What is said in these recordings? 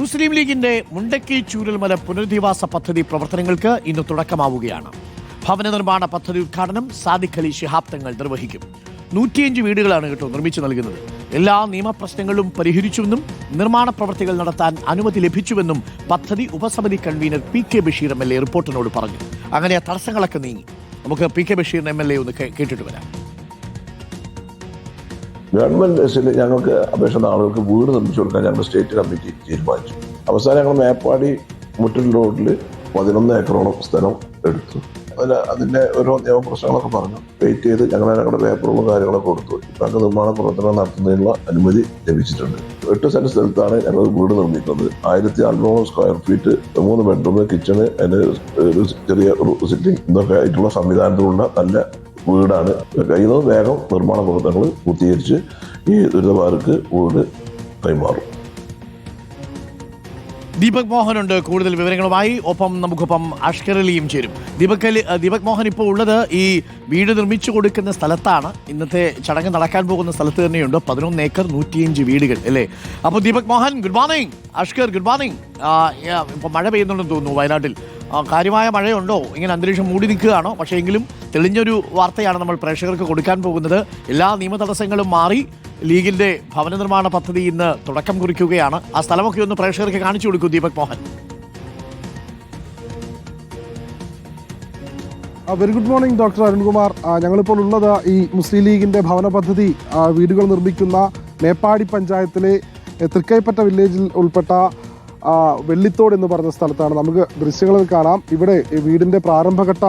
മുസ്ലിം ലീഗിന്റെ മുണ്ടക്കി ചൂരൽമല പുനരധിവാസ പദ്ധതി പ്രവർത്തനങ്ങൾക്ക് ഇന്ന് തുടക്കമാവുകയാണ്. ഭവന നിർമ്മാണ പദ്ധതി ഉദ്ഘാടനം സാദിഖ് അലി ശിഹാബ് തങ്ങൾ നിർവഹിക്കും. 105 വീടുകളാണ് നിർമ്മിച്ചു നൽകുന്നത്. എല്ലാ നിയമപ്രശ്നങ്ങളും പരിഹരിച്ചുവെന്നും നിർമ്മാണ പ്രവർത്തികൾ നടത്താൻ അനുമതി ലഭിച്ചുവെന്നും പദ്ധതി ഉപസമിതി കൺവീനർ PK ബഷീർ MLA റിപ്പോർട്ടറിനോട് പറഞ്ഞു. അങ്ങനെ തടസ്സങ്ങളൊക്കെ നീങ്ങി. നമുക്ക് PK ബഷീർ MLA ഒന്ന് കേട്ടിട്ട് വരാം. ഗവൺമെന്റ് ഞങ്ങൾക്ക് അപേക്ഷ ആളുകൾക്ക് വീട് നിർമ്മിച്ചു കൊടുക്കാൻ ഞങ്ങൾ സ്റ്റേറ്റ് കമ്മിറ്റി തീരുമാനിച്ചു. അവസാനം ഞങ്ങൾ മേപ്പാടി മുട്ടിൽ റോഡിൽ 11 ഏക്കറോളം സ്ഥലം എടുത്തു. അതിന്റെ ഓരോ നിയമപ്രശ്നങ്ങളൊക്കെ പറഞ്ഞു വെയിറ്റ് ചെയ്ത് ഞങ്ങളുടെ പേപ്പറുകളും കാര്യങ്ങളൊക്കെ കൊടുത്തു. ഇപ്പം നിർമ്മാണ പ്രവർത്തനം നടത്തുന്നതിനുള്ള അനുമതി ലഭിച്ചിട്ടുണ്ട്. 8 സെന്റ് സ്ഥലത്താണ് ഞങ്ങൾ വീട് നിർമ്മിക്കുന്നത്. 1600 സ്ക്വയർ ഫീറ്റ്, 3 ബെഡ്റൂം, കിച്ചണ്, അതിന് ഒരു ചെറിയ സിറ്റിംഗ് ഇതൊക്കെ ആയിട്ടുള്ള സംവിധാനത്തിലുള്ള നല്ല വീടാണ്. കഴിയുന്നത് വേഗം നിർമ്മാണ പ്രവർത്തനങ്ങൾ പൂർത്തീകരിച്ച് ഈ ദുരിതബാധിതർക്ക് വീട് കൈമാറും. ദീപക് മോഹനുണ്ട് കൂടുതൽ വിവരങ്ങളുമായി. നമുക്കൊപ്പം അഷ്കർ അലിയും ചേരും. ദീപക് മോഹൻ ഇപ്പോൾ ഉള്ളത് ഈ വീട് നിർമ്മിച്ചു കൊടുക്കുന്ന സ്ഥലത്താണ്. ഇന്നത്തെ ചടങ്ങ് നടക്കാൻ പോകുന്ന സ്ഥലത്ത് തന്നെയുണ്ട്. 11 ഏക്കർ 105 വീടുകൾ അല്ലേ? അപ്പോൾ Deepak Mohan, good morning. Ashkar, good morning. ഇപ്പോൾ മഴ പെയ്യുന്നുണ്ടെന്ന് തോന്നുന്നു വയനാട്ടിൽ. കാര്യമായ മഴയുണ്ടോ? ഇങ്ങനെ അന്തരീക്ഷം മൂടി നിൽക്കുകയാണോ? പക്ഷേ എങ്കിലും തെളിഞ്ഞൊരു വാർത്തയാണ് നമ്മൾ പ്രേക്ഷകർക്ക് കൊടുക്കാൻ പോകുന്നത്. എല്ലാ നിയമ തടസ്സങ്ങളും മാറി ലീഗിന്റെ ഭവന നിർമ്മാണ പദ്ധതി ഇന്ന് തുടക്കം കുറിക്കുകയാണ്. ആ സ്ഥലമൊക്കെ ഒന്ന് പ്രേക്ഷകർക്ക് കാണിച്ചു കൊടുക്കൂ Deepak Mohan. Very good morning doctor Arunkumar. ഞങ്ങളിപ്പോൾ ഉള്ളത് ഈ മുസ്ലിം ലീഗിന്റെ ഭവന പദ്ധതി വീടുകൾ നിർമ്മിക്കുന്ന മേപ്പാടി പഞ്ചായത്തിലെ തൃക്കൈപ്പറ്റ വില്ലേജിൽ ഉൾപ്പെട്ട വെള്ളിത്തോട് എന്ന് പറഞ്ഞ സ്ഥലത്താണ്. നമുക്ക് ദൃശ്യങ്ങളിൽ കാണാം. ഇവിടെ വീടിന്റെ പ്രാരംഭഘട്ട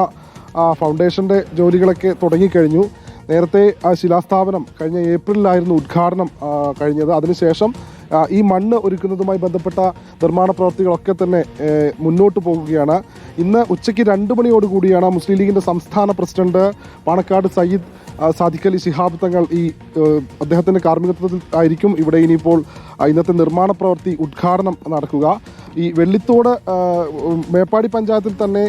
ഫൗണ്ടേഷന്റെ ജോലികളൊക്കെ തുടങ്ങിക്കഴിഞ്ഞു. നേരത്തെ ശിലാസ്ഥാപനം കഴിഞ്ഞ ഏപ്രിലിലായിരുന്നു ഉദ്ഘാടനം കഴിഞ്ഞത്. അതിനുശേഷം ഈ മണ്ണ് ഒരുക്കുന്നതുമായി ബന്ധപ്പെട്ട നിർമ്മാണ പ്രവർത്തികളൊക്കെ തന്നെ മുന്നോട്ട് പോകുകയാണ്. ഇന്ന് ഉച്ചയ്ക്ക് 2 മണിയോടുകൂടിയാണ് മുസ്ലിം ലീഗിൻ്റെ സംസ്ഥാന പ്രസിഡന്റ് പാണക്കാട് സയ്യിദ് സാദിഖ് അലി ശിഹാബ് തങ്ങൾ അദ്ദേഹത്തിൻ്റെ കാർമ്മികത്വത്തിൽ ആയിരിക്കും ഇവിടെ ഇനിയിപ്പോൾ ഇന്നത്തെ നിർമ്മാണ പ്രവൃത്തി ഉദ്ഘാടനം നടക്കുക. ഈ വെള്ളിത്തോട് മേപ്പാടി പഞ്ചായത്തിൽ തന്നെ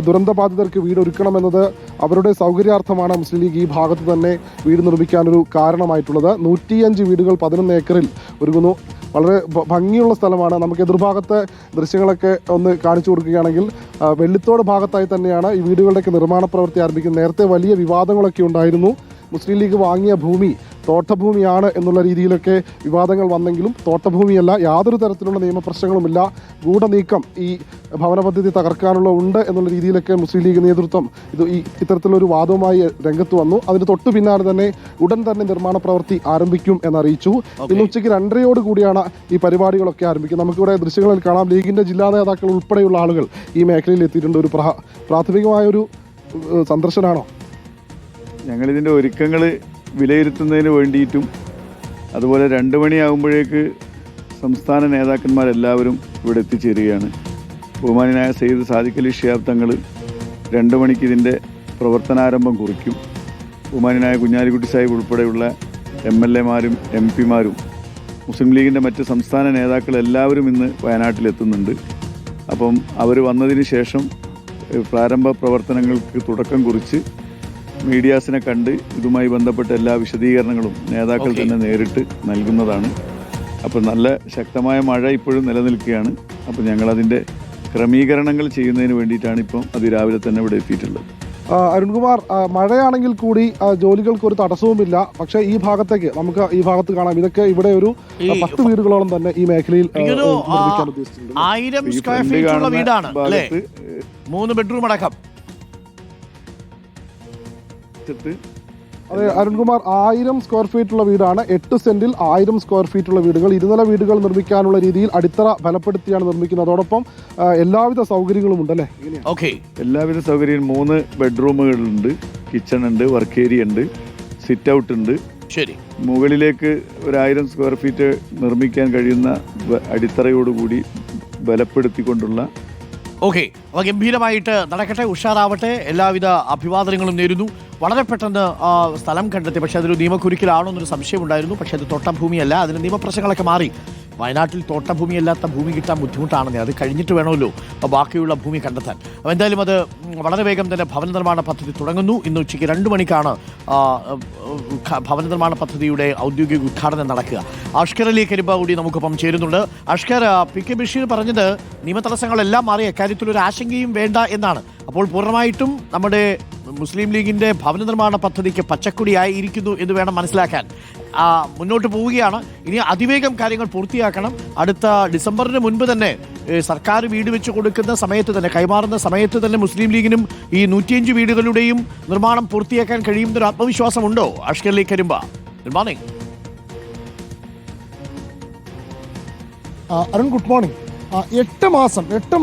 ദുരന്തബാധിതർക്ക് വീട് ഒരുക്കണമെന്നത് അവരുടെ സൗകര്യാർത്ഥമാണ് മുസ്ലിം ലീഗ് ഈ ഭാഗത്ത് തന്നെ വീട് നിർമ്മിക്കാനൊരു കാരണമായിട്ടുള്ളത്. 105 വീടുകൾ 11 ഏക്കറിൽ ഒരുങ്ങുന്നു. വളരെ ഭംഗിയുള്ള സ്ഥലമാണ്. നമുക്ക് എതിർഭാഗത്തെ ദൃശ്യങ്ങളൊക്കെ ഒന്ന് കാണിച്ചു കൊടുക്കുകയാണെങ്കിൽ വെള്ളിത്തോട് ഭാഗത്തായി തന്നെയാണ് ഈ വീടുകളുടെയൊക്കെ നിർമ്മാണ പ്രവൃത്തി ആരംഭിക്കുന്നത്. നേരത്തെ വലിയ വിവാദങ്ങളൊക്കെ ഉണ്ടായിരുന്നു. മുസ്ലിം ലീഗ് വാങ്ങിയ ഭൂമി തോട്ടഭൂമിയാണ് എന്നുള്ള രീതിയിലൊക്കെ വിവാദങ്ങൾ വന്നെങ്കിലും തോട്ടഭൂമിയല്ല, യാതൊരു തരത്തിലുള്ള നിയമപ്രശ്നങ്ങളുമില്ല. ഗൂഢനീക്കം ഈ ഭവന പദ്ധതി തകർക്കാനുള്ള ഉണ്ട് എന്നുള്ള രീതിയിലൊക്കെ മുസ്ലിം ലീഗ് നേതൃത്വം ഇത്തരത്തിലൊരു വാദവുമായി രംഗത്ത് വന്നു. അതിന് തൊട്ടു പിന്നാലെ തന്നെ ഉടൻ തന്നെ നിർമ്മാണ പ്രവൃത്തി ആരംഭിക്കും എന്നറിയിച്ചു. ഇന്ന് ഉച്ചയ്ക്ക് 2:30 കൂടിയാണ് ഈ പരിപാടികളൊക്കെ ആരംഭിക്കുന്നത്. നമുക്കിവിടെ ദൃശ്യങ്ങളിൽ കാണാം. ലീഗിന്റെ ജില്ലാ നേതാക്കൾ ഉൾപ്പെടെയുള്ള ആളുകൾ ഈ മേഖലയിൽ എത്തിയിട്ടുണ്ട്. ഒരു പ്രാഥമികമായൊരു സന്ദർശനമാണോ? ഞങ്ങളിതിൻ്റെ ഒരുക്കങ്ങൾ വിലയിരുത്തുന്നതിന് വേണ്ടിയിട്ടും അതുപോലെ 2 മണിയാകുമ്പോഴേക്ക് സംസ്ഥാന നേതാക്കന്മാരെല്ലാവരും ഇവിടെ എത്തിച്ചേരുകയാണ്. ബഹുമാനായ സയ്യിദ് സാദിഖ് അലി ശിഹാബ് തങ്ങൾ 2 മണിക്ക് ഇതിൻ്റെ പ്രവർത്തനാരംഭം കുറിക്കും. ബഹുമാനായ കുഞ്ഞാലിക്കുട്ടി സാഹിബ് ഉൾപ്പെടെയുള്ള MLA മാരും MP മാരും മുസ്ലിം ലീഗിൻ്റെ മറ്റ് സംസ്ഥാന നേതാക്കളെല്ലാവരും ഇന്ന് വയനാട്ടിലെത്തുന്നുണ്ട്. അപ്പം അവർ വന്നതിന് ശേഷം പ്രാരംഭ പ്രവർത്തനങ്ങൾക്ക് തുടക്കം കുറിച്ച് മീഡിയാസിനെ കണ്ട് ഇതുമായി ബന്ധപ്പെട്ട എല്ലാ വിശദീകരണങ്ങളും നേതാക്കൾ തന്നെ നേരിട്ട് നൽകുന്നതാണ്. അപ്പോൾ നല്ല ശക്തമായ മഴ ഇപ്പോഴും നിലനിൽക്കുകയാണ്. അപ്പോൾ ഞങ്ങളതിൻ്റെ ക്രമീകരണങ്ങൾ ചെയ്യുന്നതിന് വേണ്ടിയിട്ടാണ് ഇപ്പം അതിരാവിലെ തന്നെ ഇവിടെ എത്തിയിട്ടുള്ളത്. അരുൺകുമാർ, മഴയാണെങ്കിൽ കൂടി ജോലികൾക്ക് ഒരു തടസ്സവുമില്ല. പക്ഷേ ഈ ഭാഗത്തേക്ക് നമുക്ക് ഈ ഭാഗത്ത് കാണാം. ഇതൊക്കെ ഇവിടെ ഒരു 10 വീടുകളോളം തന്നെ ഈ മേഖലയിൽ നിർമ്മിക്കാൻ ഉദ്ദേശിച്ചിട്ടുണ്ട്. 1000 സ്ക്വയർ ഫീറ്റ് ഉള്ള വീടാണ് അല്ലേ? 3 ബെഡ്റൂം അടക്കം. അതെ അരുൺകുമാർ, 1000 സ്ക്വയർ ഫീറ്റുള്ള വീടാണ്. 8 സെന്റിൽ 1000 സ്ക്വയർ ഫീറ്റുള്ള വീടുകൾ, 2 നില വീടുകൾ നിർമ്മിക്കാനുള്ള രീതിയിൽ അടിത്തറ ബലപ്പെടുത്തിയാണ് നിർമ്മിക്കുന്നത്. അതോടൊപ്പം എല്ലാവിധ സൗകര്യങ്ങളും ഉണ്ടല്ലേ? എല്ലാവിധ സൗകര്യം 3 ബെഡ്റൂമുകളുണ്ട്, കിച്ചൺ ഉണ്ട്, വർക്ക് ഏരിയ ഉണ്ട്, സിറ്റ് ഔട്ട് ഉണ്ട്. ശരി, മുകളിലേക്ക് 1000 സ്ക്വയർ ഫീറ്റ് നിർമ്മിക്കാൻ കഴിയുന്ന അടിത്തറയോടുകൂടി ബലപ്പെടുത്തിക്കൊണ്ടുള്ള അപ്പോൾ ഗംഭീരമായിട്ട് നടക്കട്ടെ, ഉഷാറാവട്ടെ. എല്ലാവിധ അഭിവാദനങ്ങളും നേരുന്നു. വളരെ പെട്ടെന്ന് സ്ഥലം കണ്ടെത്തി. പക്ഷേ അതൊരു നിയമക്കുരുക്കിലാണോ എന്നൊരു സംശയം ഉണ്ടായിരുന്നു. പക്ഷേ അത് തോട്ടഭൂമിയല്ല. അതിന് നിയമപ്രശ്നങ്ങളൊക്കെ മാറി വയനാട്ടിൽ തോട്ടഭൂമിയല്ലാത്ത ഭൂമി കിട്ടാൻ ബുദ്ധിമുട്ടാണെന്നേ. അത് കഴിഞ്ഞിട്ട് വേണമല്ലോ ബാക്കിയുള്ള ഭൂമി കണ്ടെത്താൻ. അപ്പോൾ എന്തായാലും അത് വളരെ വേഗം തന്നെ ഭവന നിർമ്മാണ പദ്ധതി തുടങ്ങുന്നു. ഇന്ന് ഉച്ചയ്ക്ക് 2 മണിക്കാണ് ഭവന നിർമ്മാണ പദ്ധതിയുടെ ഔദ്യോഗിക ഉദ്ഘാടനം നടക്കുക. അഷ്കർ അലി കരിമ്പ കൂടി നമുക്കൊപ്പം ചേരുന്നുണ്ട്. അഷ്കർ, പി.കെ. ബഷീർ പറഞ്ഞത് നിയമതടസ്സങ്ങളെല്ലാം മാറി അക്കാര്യത്തിൽ ഒരു ആശങ്കയും വേണ്ട എന്നാണ്. അപ്പോൾ പൂർണ്ണമായിട്ടും നമ്മുടെ മുസ്ലിം ലീഗിന്റെ ഭവന നിർമ്മാണ പദ്ധതിക്ക് പച്ചക്കൊടിയായിരിക്കുന്നു എന്ന് വേണം മനസ്സിലാക്കാൻ. മുന്നോട്ട് പോവുകയാണ്. ഇനി അതിവേഗം കാര്യങ്ങൾ പൂർത്തിയാക്കണം. അടുത്ത ഡിസംബറിന് മുൻപ് തന്നെ സർക്കാർ വീട് വെച്ച് കൊടുക്കുന്ന സമയത്ത് തന്നെ, കൈമാറുന്ന സമയത്ത് തന്നെ മുസ്ലിം ലീഗിനും ഈ 105 വീടുകളുടെയും നിർമ്മാണം പൂർത്തിയാക്കാൻ കഴിയുന്നൊരു ആത്മവിശ്വാസമുണ്ടോ? Ashkar Ali Karimba, good morning. Arun, good morning. 8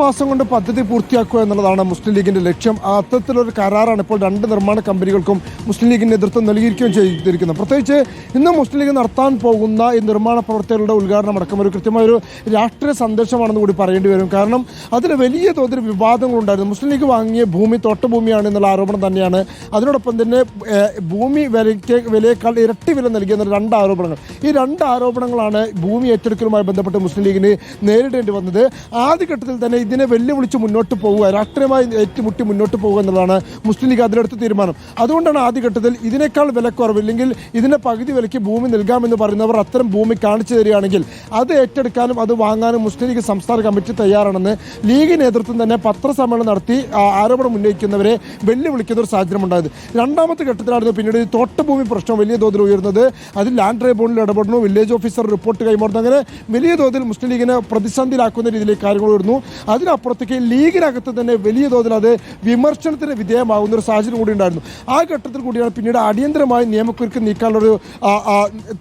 മാസം കൊണ്ട് പദ്ധതി പൂർത്തിയാക്കുക എന്നുള്ളതാണ് മുസ്ലിം ലീഗിന്റെ ലക്ഷ്യം. അത്തരത്തിലൊരു കരാറാണ് ഇപ്പോൾ 2 നിർമ്മാണ കമ്പനികൾക്കും മുസ്ലിം ലീഗിന് നേതൃത്വം നൽകിയിരിക്കുകയും ചെയ്തിരിക്കുന്നത്. പ്രത്യേകിച്ച് ഇന്ന് മുസ്ലിം ലീഗ് നടത്താൻ പോകുന്ന ഈ നിർമ്മാണ പ്രവർത്തനങ്ങളുടെ ഉദ്ഘാടനം അടക്കം ഒരു കൃത്യമായൊരു രാഷ്ട്രീയ സന്ദേശമാണെന്ന് കൂടി പറയേണ്ടി വരും. കാരണം അതിന് വലിയ തോതിൽ വിവാദങ്ങളുണ്ടായിരുന്നു. മുസ്ലിം ലീഗ് വാങ്ങിയ ഭൂമി തോട്ടഭൂമിയാണ് എന്നുള്ള ആരോപണം തന്നെയാണ്. അതിനോടൊപ്പം തന്നെ ഭൂമി വിലയേക്കാൾ ഇരട്ടി വില നൽകിയെന്ന 2 ആരോപണങ്ങൾ. ഈ 2 ആരോപണങ്ങളാണ് ഭൂമി ഏറ്റെടുക്കലുമായി ബന്ധപ്പെട്ട് മുസ്ലിം ലീഗിന് നേരിടേണ്ടി വന്നത്. ആദ്യഘട്ടത്തിൽ തന്നെ ഇതിനെ വെല്ലുവിളിച്ച് മുന്നോട്ട് പോവുക, രാഷ്ട്രീയമായി ഏറ്റുമുട്ടി മുന്നോട്ട് പോവുക എന്നുള്ളതാണ് മുസ്ലിം ലീഗ് അതിലെടുത്ത തീരുമാനം. അതുകൊണ്ടാണ് ആദ്യഘട്ടത്തിൽ ഇതിനേക്കാൾ വിലക്കുറവ്, ഇല്ലെങ്കിൽ ഇതിന്റെ പകുതി വിലയ്ക്ക് ഭൂമി നൽകാമെന്ന് പറയുന്നവർ അത്തരം ഭൂമി കാണിച്ചു തരികയാണെങ്കിൽ അത് ഏറ്റെടുക്കാനും അത് വാങ്ങാനും മുസ്ലിം ലീഗ് സംസ്ഥാന കമ്മിറ്റി തയ്യാറാണെന്ന് ലീഗ് നേതൃത്വം തന്നെ പത്രസമ്മേളനം നടത്തി ആരോപണം ഉന്നയിക്കുന്നവരെ വെല്ലുവിളിക്കുന്ന ഒരു സാഹചര്യം ഉണ്ടായത്. 2ാമത്തെ ഘട്ടത്തിലായിരുന്നു പിന്നീട് ഈ തോട്ടഭൂമി പ്രശ്നം വലിയ തോതിൽ ഉയർന്നത്. അതിൽ ലാൻഡ് ട്രൈബ്യൂണലിൽ ഇടപെടുന്നു, വില്ലേജ് ഓഫീസർ റിപ്പോർട്ട് കൈമാറുന്നു. അങ്ങനെ വലിയ തോതിൽ മുസ്ലിം ലീഗിനെ പ്രതിസന്ധിയിലാക്കുന്ന രീതിയിലേക്ക് കാര്യങ്ങൾ വരുന്നു. അതിനപ്പുറത്തേക്ക് ലീഗിനകത്ത് തന്നെ വലിയ തോതിൽ അത് വിമർശനത്തിന് വിധേയമാകുന്ന ഒരു സാഹചര്യം കൂടി ഉണ്ടായിരുന്നു. ആ ഘട്ടത്തിൽ കൂടിയാണ് പിന്നീട് അടിയന്തരമായി നിയമക്കുരുക്ക് നീക്കാനുള്ളൊരു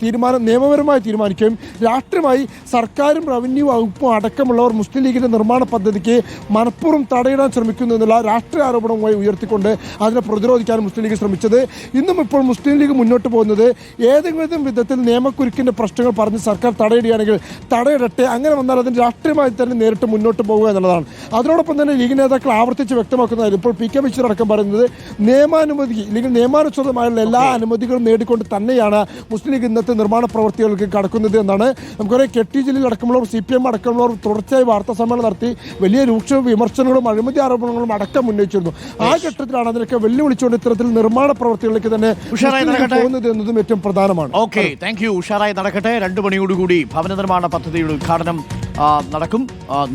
തീരുമാനം നിയമപരമായി തീരുമാനിക്കുകയും രാഷ്ട്രീയമായി സർക്കാരും റവന്യൂ വകുപ്പും അടക്കമുള്ളവർ മുസ്ലിം ലീഗിന്റെ നിർമ്മാണ പദ്ധതിക്ക് മനഃപൂർവ്വം തടയിടാൻ ശ്രമിക്കുന്നു എന്നുള്ള രാഷ്ട്രീയ ആരോപണവുമായി ഉയർത്തിക്കൊണ്ട് അതിനെ പ്രതിരോധിക്കാൻ മുസ്ലിം ലീഗ് ശ്രമിച്ചത്. ഇന്നും ഇപ്പോൾ മുസ്ലിം ലീഗ് മുന്നോട്ട് പോകുന്നത് ഏതെങ്കിലും വിധത്തിൽ നിയമക്കുരുക്കിന്റെ പ്രശ്നങ്ങൾ പറഞ്ഞ് സർക്കാർ തടയിടുകയാണെങ്കിൽ തടയിടട്ടെ, അങ്ങനെ വന്നാൽ അതിന് രാഷ്ട്രീയമായി തന്നെ നേരിട്ട് മുന്നോട്ട് പോകുക എന്നുള്ളതാണ്. അതിനോടൊപ്പം തന്നെ ലീഗ് നേതാക്കൾ ആവർത്തിച്ച് വ്യക്തമാക്കുന്നതായിരുന്നു ഇപ്പോൾ പി.കെ. ബഷീർ അടക്കം പറയുന്നത് നിയമാനുമതി അല്ലെങ്കിൽ നിയമാനുസൃതമായുള്ള എല്ലാ അനുമതികളും നേടിക്കൊണ്ട് തന്നെയാണ് മുസ്ലിം ലീഗ് ഇന്നത്തെ നിർമ്മാണ പ്രവർത്തികൾക്ക് കടക്കുന്നത് എന്നാണ്. നമുക്കറിയാം, കെ.ടി. ജലീൽ അടക്കമുള്ളവർ, CPM അടക്കമുള്ളവർ തുടർച്ചയായി വാർത്താ സമ്മേളനം നടത്തി വലിയ രൂക്ഷ വിമർശനങ്ങളും അഴിമതി ആരോപണങ്ങളും അടക്കം ഉന്നയിച്ചിരുന്നു. ആ ഘട്ടത്തിലാണ് അതിനൊക്കെ വെല്ലുവിളിച്ചുകൊണ്ട് ഇത്തരത്തിൽ നിർമ്മാണ പ്രവർത്തികളിലേക്ക് തന്നെ പോകുന്നത് എന്നതും ഏറ്റവും പ്രധാനമാണ്. Okay, thank you. ഉഷാറായി നടക്കട്ടെ. 2 മണിയോടുകൂടി ഭവന നിർമ്മാണ പദ്ധതിയുടെ ഉദ്ഘാടനം നടക്കും.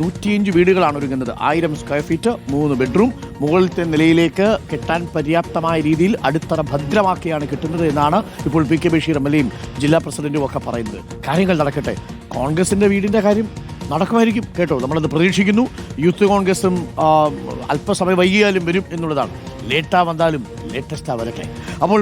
105 വീടുകളാണ് ഒരുങ്ങുന്നത്. 1000 സ്ക്വയർ ഫീറ്റ്, 3 ബെഡ്റൂം. മുകളിലത്തെ നിലയിലേക്ക് കെട്ടാൻ പര്യാപ്തമായ രീതിയിൽ അടിത്തറ ഭദ്രമാക്കിയാണ് കിട്ടുന്നത് എന്നാണ് ഇപ്പോൾ പി.കെ. ബഷീർ MLA-യും ജില്ലാ പ്രസിഡന്റും ഒക്കെ പറയുന്നത്. കാര്യങ്ങൾ നടക്കട്ടെ. കോൺഗ്രസിന്റെ വീടിന്റെ കാര്യം നടക്കുമായിരിക്കും കേട്ടോ, നമ്മളത് പ്രതീക്ഷിക്കുന്നു. യൂത്ത് കോൺഗ്രസും അല്പസമയം വൈകിയാലും വരും എന്നുള്ളതാണ്. ലേറ്റാ വന്നാലും ലേറ്റസ്റ്റാ വരട്ടെ. അപ്പോൾ